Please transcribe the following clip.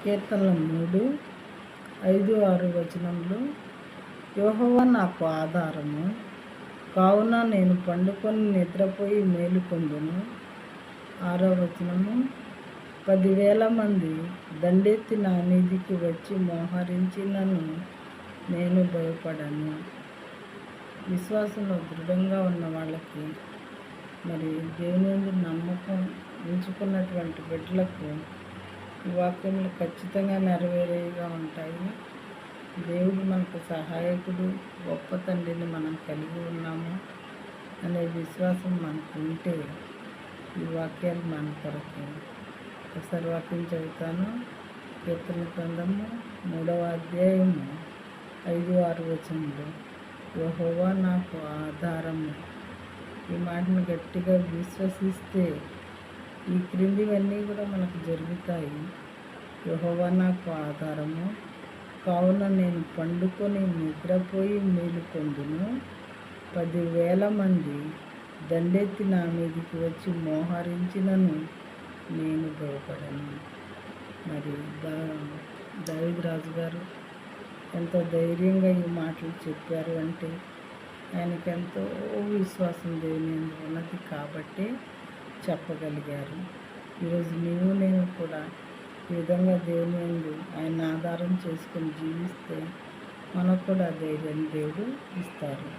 కీర్తనలు 3, 5, 6 వచనంలో యెహోవా నాకు ఆధారము, కావున నేను పండుకొని నిద్రపోయి మేలుకొందును. 6వ వచనము, 10,000 మంది దండెత్తి నా మీదికి వచ్చి మోహరించినను నేను భయపడను. విశ్వాసంలో దృఢంగా ఉన్న వాళ్ళకి, మరి దేవుని యందు నమ్మకం ఉంచుకున్నటువంటి బిడ్డలకు ఈ వాక్యములు ఖచ్చితంగా నెరవేరేగా ఉంటాయి. దేవుడు మనకు సహాయకుడు, గొప్ప తండ్రిని మనం కలిగి ఉన్నాము అనే విశ్వాసం మనకు ఉంటే ఈ వాక్యాలు మన కొరకు. ఒకసారి వాక్యం చదువుతాను. కీర్తన గ్రంథము 3వ అధ్యాయము 5, 6 వచనంలో యెహోవా నాకు ఆధారము. ఈ మాటను గట్టిగా విశ్వసిస్తే ఈ క్రిందివన్నీ కూడా మనకు జరుగుతాయి. యెహోవా నాకు ఆధారము, కావున నేను పండుకొని నిద్రపోయి మేలుకొందును. 10,000 మంది దండెత్తి నా మీదికి వచ్చి మోహరించినను నేను భయపడను. మరి దావీదు రాజు గారు ఎంతో ధైర్యంగా ఈ మాటలు చెప్పారు అంటే ఆయనకి ఎంతో విశ్వాసం దేవుని యందు ఉన్నది కాబట్టి చెప్పగలిగారు. ఈరోజు నీవు నేను కూడా ఈ విధంగా దేవుని యందు ఆయన ఆధారం చేసుకొని జీవిస్తే మనకు కూడా ధైర్యాన్ని దేవుడు ఇస్తారు.